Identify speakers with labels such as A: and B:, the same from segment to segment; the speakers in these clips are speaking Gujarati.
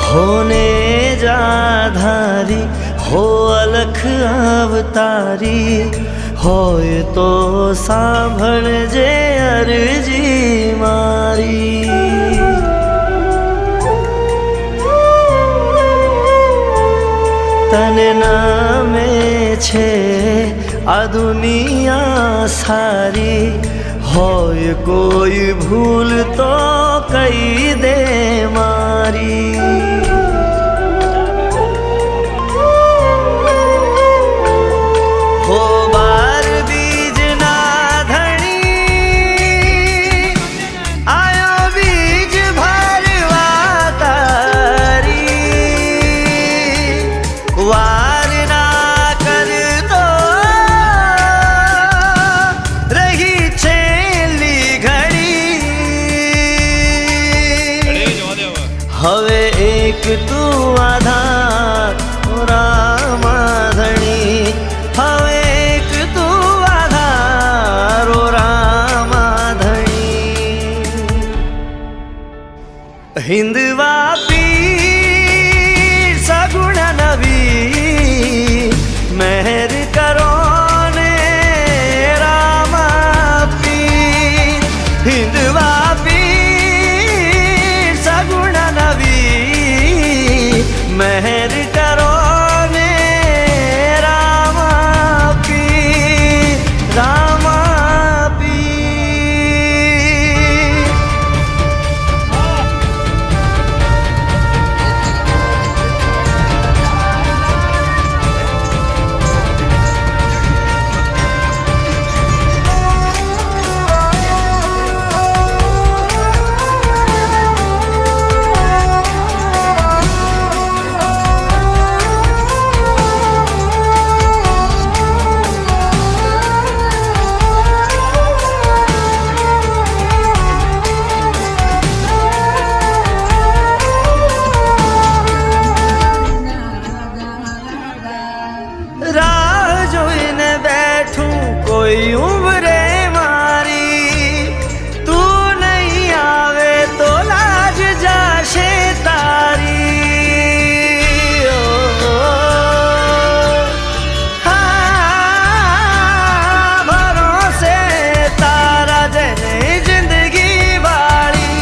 A: होने जाधारी हो अलख अवतारी होय तो सांभळजे अरजी मारी। तने नामे छे आ दुनिया सारी होय कोई भूल तो कही दे मारी। हो बार बीज ना धनी आयो बीज भरवा तारी। वार ना कर तो रही छेली घड़ी। हवे एक तू आधार रामा धनी। हवे एक तू आधार रामा धनी। हिंदवा पीर सगुण नबी मेहर करो ने रामा पीर। हिंदवा पीर सगुण नबी मेहर करो ने रामा पीर। रामा पीर राह जोईने बैठूं कोई उम्रे मारी। तू नहीं आवे तो लाज जाशे तारी। ओ, हाँ, भरोसे तारा जने जिंदगी वाली।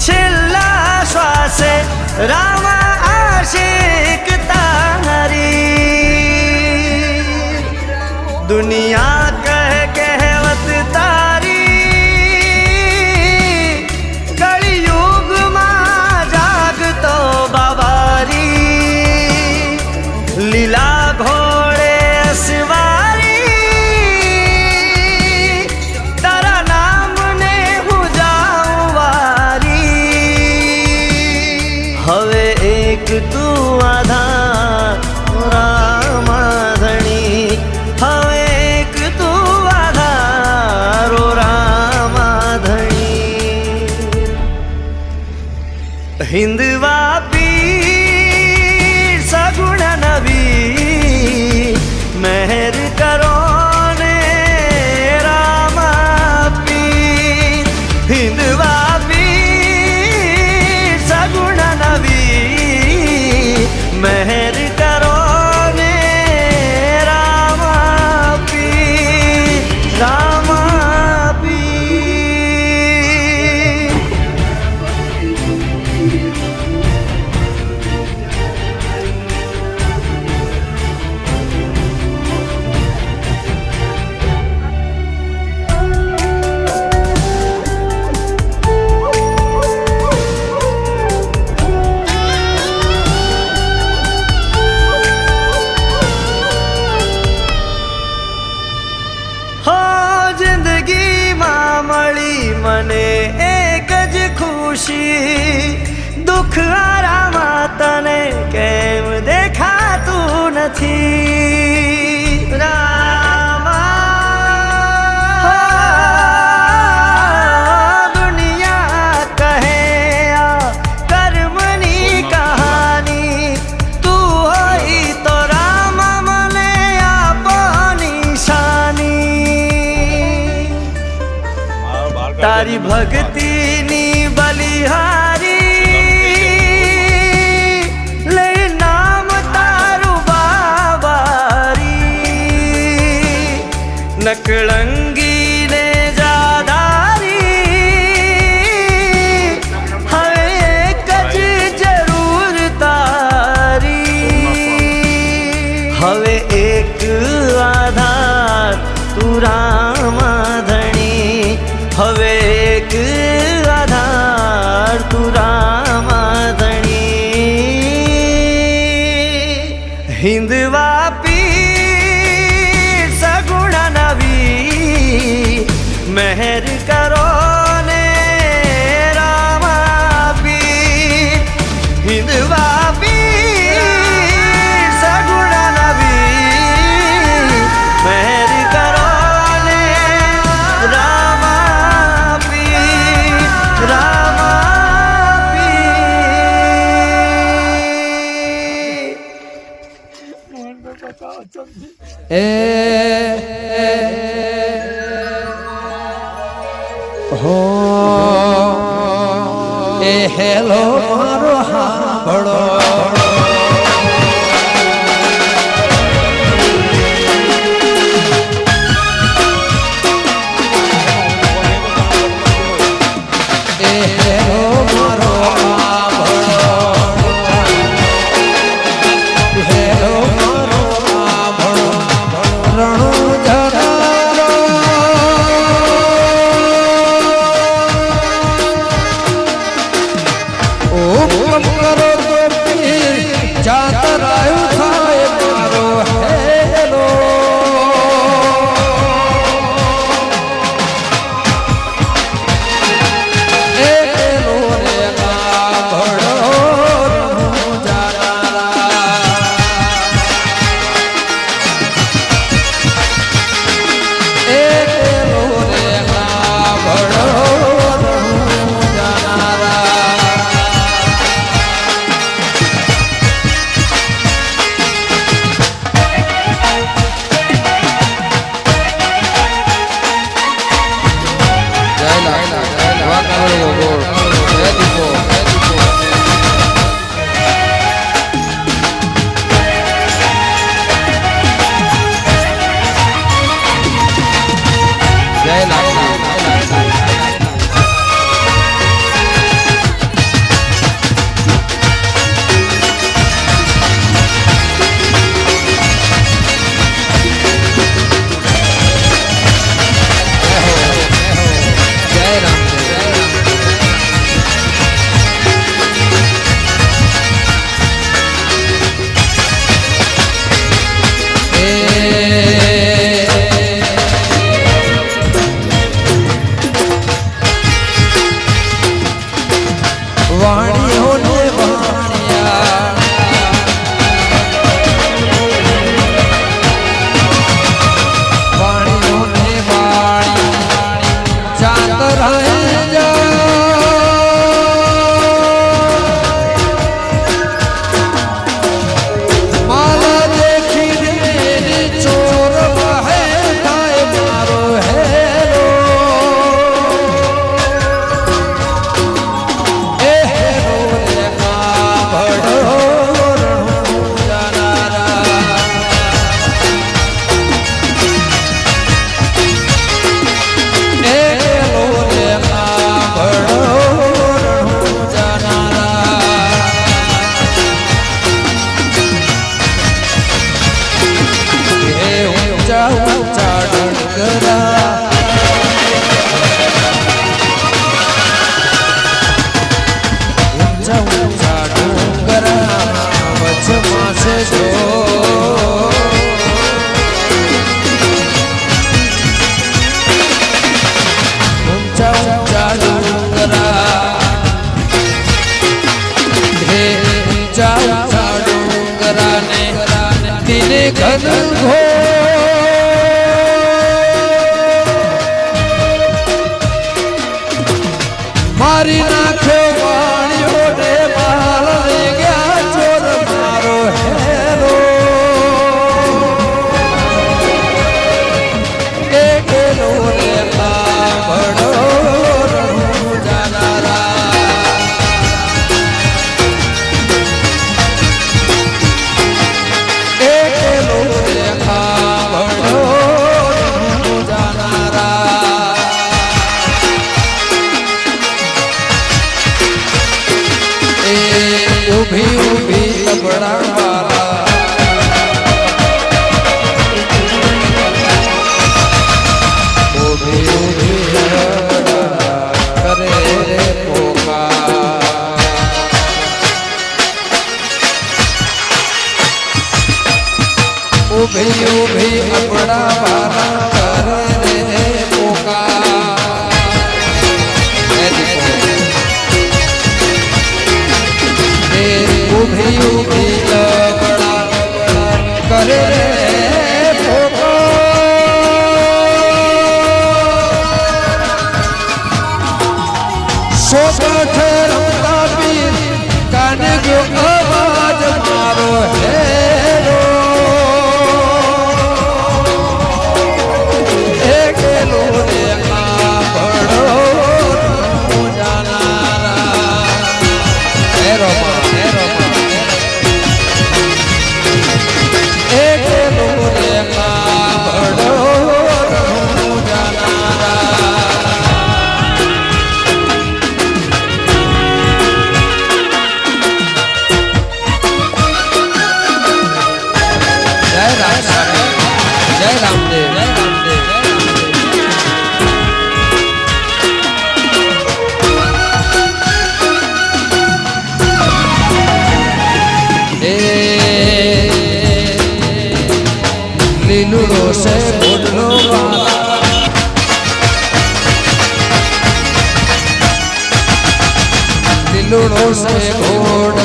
A: छिल्ला श्वासे रामा आशिक तारी। दुनिया कह कहवत तारी कलयुग मां जाग तो बाबारी। लीला घोड़े सवारी तारा नाम ने हूँ जाऊं वारी। हवे एक तू आधार रामा धनी। हवे एक तू आधार रामा धनी। हिंदवा पीर सगुण नबी मेहर करो ने रामा पीर। हिंदवा पीर सगुण नबी मेहर करो ने रामा पीर। रामा पीर ખુશી દુઃખ આરામાં તને કેમ દેખાતું નથી રામા દુનિયા કહે આ કર્મની કહાની તું હોય તો રામ મને આપો નિશાની તારી ભક્તિની બલિહારી લે નામ તારું બાબારી નકળંગી ને જાદારી હવે એક જ જરૂર તારી હવે એક આધાર તું રામા ધણી હવે એક આધાર તું રામા ધણી હિંદવા પીર સગુણા નવી મહેર કરો ને રામા પીર હિંદવા પીર સગુણા નવી મહેર કરો ને રામા પીર રામા પીર
B: હો એ હેલો મારો હાંભળો એ હેલો મારો હાંભળો હેલો મારો હાંભળો રણુ જનારો હુકમ કરો તો પીર જાતરાયું થાય મારો હેલો એ હેલો રે ગાભડો રણુ જનારા એ હેલો રે ગાભડો રણુ જનારા વાણીઓને વાણિયા વાણીઓને વાણી ચાંદ રહે માલા દેખીને ચોર વહે થાય મારો હેલો એ હેલો રે ગાભડો રણુ જનારા એ હેલો રે ધન ઘો મારી નાખ્યો વાણિયો ને માલ લઈ ગયા ચોર મારો હેરો એકેલો રે કાવડો રણું જાનારા એકેલો રે કાવડો રણું જાનારા ઉભી ઉભી કપડા વાળા ઉભી ઉભી કરે રે પોકાર ઉભી ઉભી કપડા વાળા કરે રે પોકાર ઉભી ઉભી લબડા કરે રે સોગઠ રમતા પીર કાને ગયો અવાજ મારો હેરો એકેલો રે કાવડો જાનારા હેરો એકેલો રે કાવડો જાનારા જય રામદેવ જય રામદેવ લીલું રોશે બોડલો લીલું રોશે ઘોડ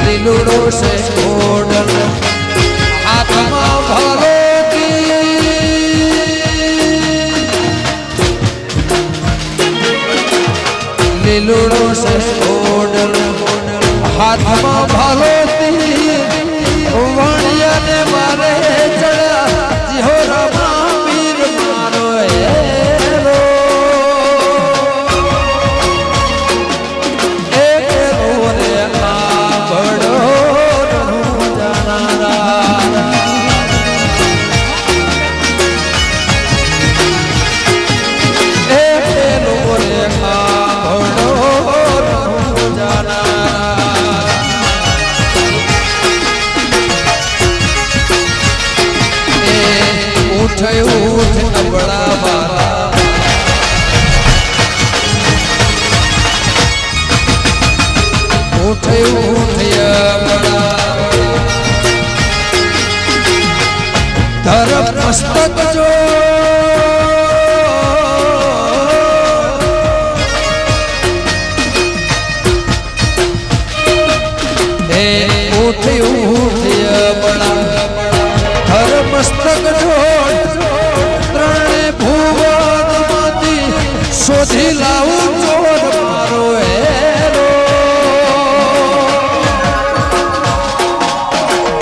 B: લીલું રોશે ઘોડ હાથમાં ભાલો લીલું રોશે ઘોડ હાથમાં ભાલો વાણિયાને મારે ચડ્યા જીહો રામા વીર મારો હેરો એકેલો રે કાવડો રણું જાનારા એકેલો રે કાવડો રણું જાનારા ઉઠ ઉઠ કપડા વાળા ઉઠ ઉઠ ધરમ મસ્તક જો હે ઉઠ ઉઠ ધરમ મસ્તક જો શોધી લાવું ચોર મારો હેરો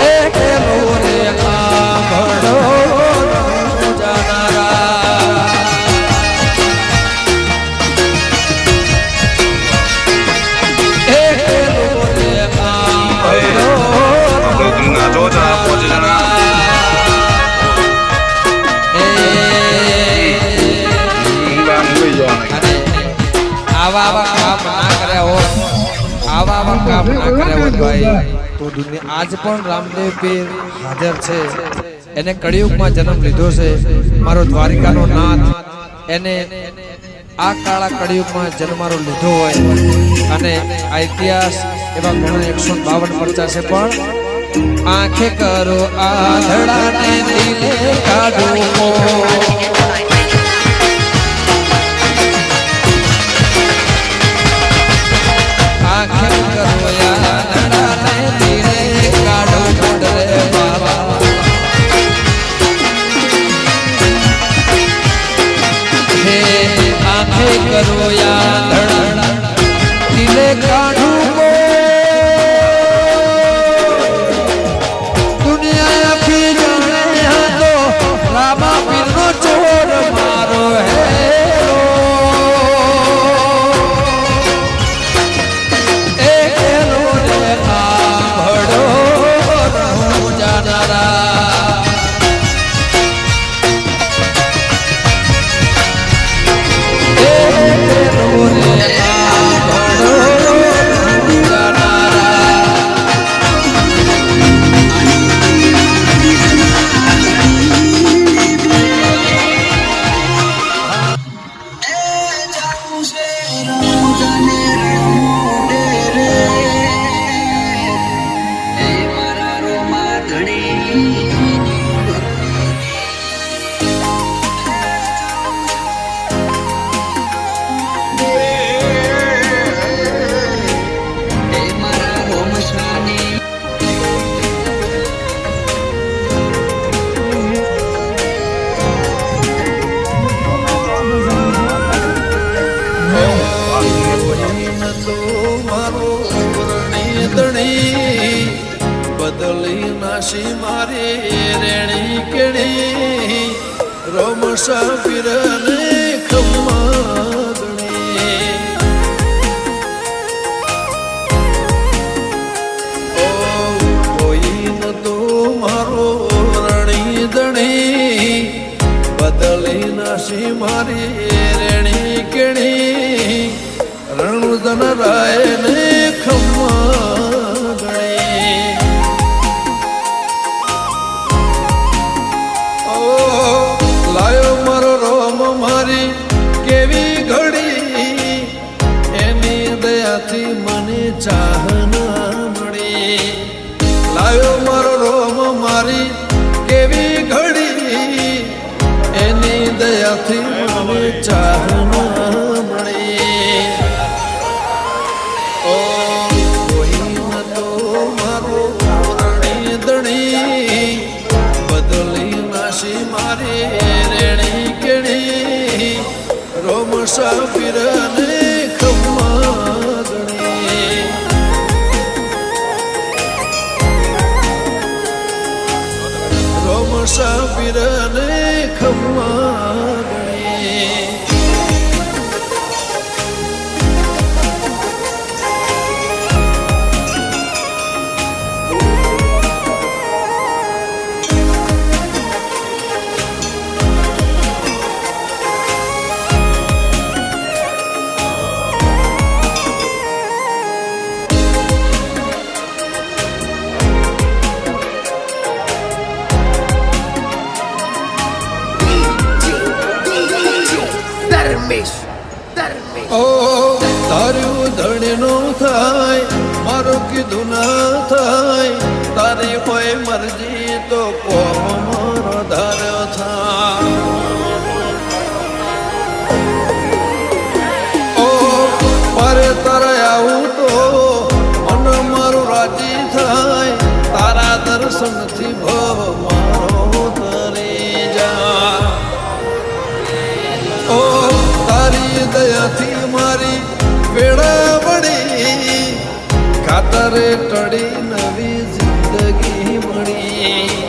B: એકેલો રે કાવડો જાનારા એકેલો રે કાવડો આવા કામ ના કર્યા હોત ભાઈ તો દુનિયા આજ પણ રામદેવ પીર હાજર છે એને કળિયુગમાં જન્મ લીધો છે મારો દ્વારિકાનો નાથ એને આ કાળા કળિયુગમાં જન્મારો લીધો હોય અને આ ઇતિહાસ એવા ઘણા 152 પરચા છે પણ આંખે કરો આધડાને દિલે કાઢો આંખે કરો આધડાને દિલે કરો યાદ દિલે કાઢું કો દુનિયા આખી જાણે હતો રામા પીરનો ચોર મારો હેરો એ હેરો રે સાંભળો રહું જાનારા એ હેરો રે સાંભળો રહું જાનારા
A: બદલી નાસી મારી રેણી કેણી રમસા પીરને ખમ્માગણી ઓ કોઈ ન તો મારો રણી દણી બદલી નાસી મારી રેણી કેણી રણુદન રાય ને ખમ્માગણી લાયો મારો રોમ મારી કેવી ઘડી એની દયાથી મને ચાહના મળી લાયો મારો રોમ મારી કેવી ઘડી એની દયાથી મને ચાહના મળી ઓ કોઈ ન તો મારો રણી દણી બદલી નાસી મારી રેણી કેણી રોમસા પીરને ખમ્માગણી રોમસા પીરને ખમ્માગણી ઓ તારું ધણીનો થાય મારું કીધું ના થાય તારી હોય મરજી તો કોમ મારો ધાર થાય ઓ મારે તારે આવું તો મન મારું રાજી થાય તારા દર્શનથી ભવ મારો તરી જા ઓ તારી દયાથી મારી વેળા વળી ખાતરે ટળી નવી જિંદગી મળી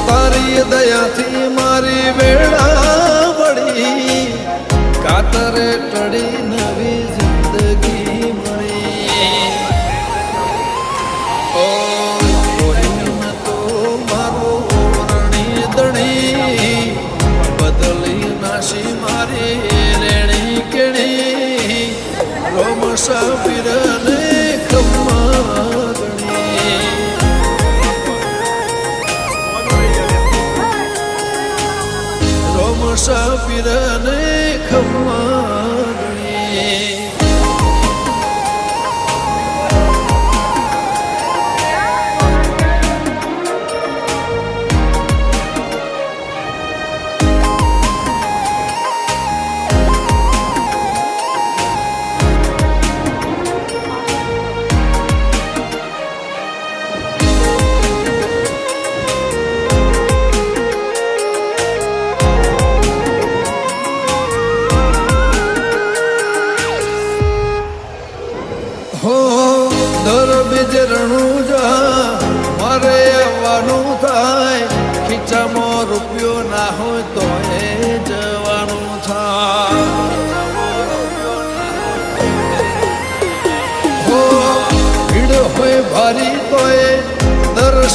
A: તારી દયાથી મારી વેળા વળી ખાતરે ટળી નવી જિંદગી મળી ઓ કોઈ ન તો મારો રણી દણી બદલી નાસી મારી રેણી કેણી રોમસા પીરને ખમ્માગણી રોમસા પીરને ખમ્માગણી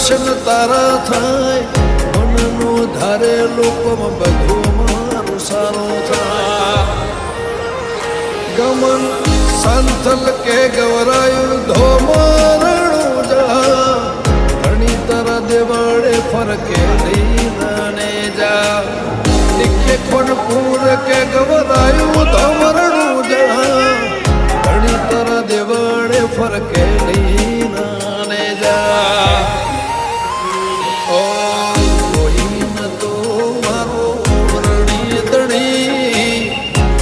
A: દર્શન તારા થાય મનનું ધારે લોકોમાં બધું મારું સારું થાય ગમન સંથલ કે ગવરાયું ધોમરણું જા ધણી તારા દેવાડે ફરકે લઈને જા ટીકે ખોનપુર કે ગવરાયું ધોમરણું જા ધણી તારા દેવાડે ફરકે લઈને જા ઓ કોઈન તો મારો વરણી દણી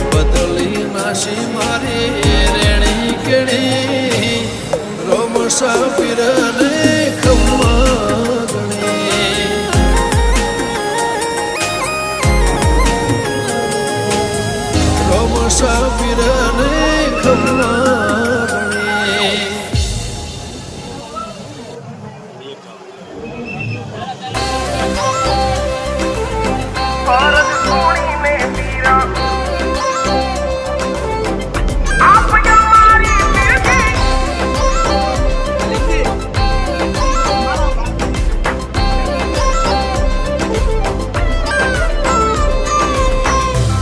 A: બદલી નાશી મારી રેણી કેણી રોમસા પીરને ખમ્મા ગણી રોમસા પીરને ખમ્મા ગણી
C: भारत सोनी में पीरा आप हमारी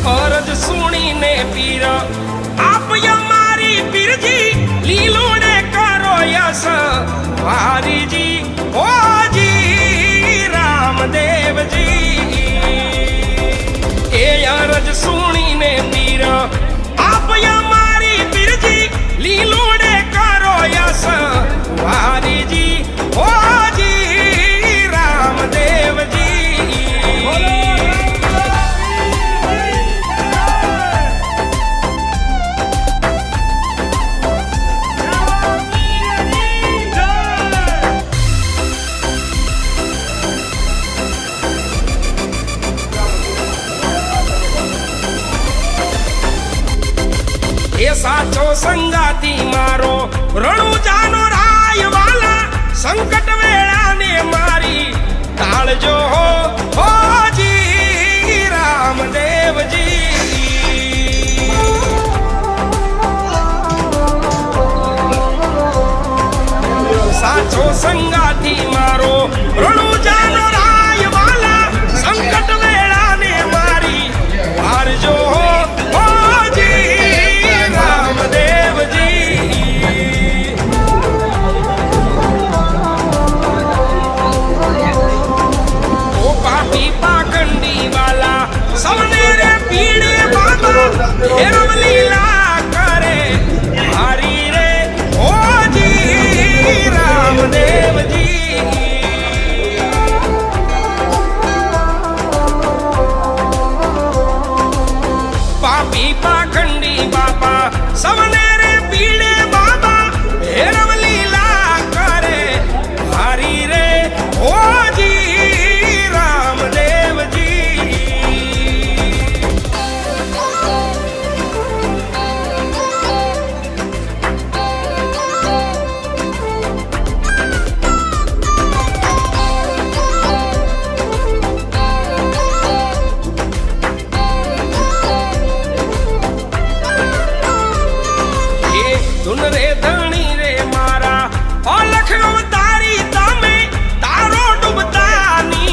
C: फर्ज सुनी ने पीरा आप हमारी पीरजी लीलो ने करो यस वारी जी ओ जी रामदेव जी ए अरज सुनीने पीरा आप हमारी पीरजी लीलो ने करो यस वारी जी ओ जी रामदेव जी એ સાચો સંગાતી મારો રણુજાનો રાય વાલા સંકટ વેળાને મારી ટાળજો હોજી રામદેવજી સાચો સંગાતી મારો રણુજાનો રાય વાલા સંકટ વેળાને મારી ટાળજો सबने रे पीड़े बाबा हेरम लीला करे हरी रे ओ जी रामदेव जी पापी पाखंडी बाबा सबने रे पीड़े बाबा हेरम लीला करे हरी रे ओ जी रामदेव जी धुन रे धणी रे मारा और लखनऊ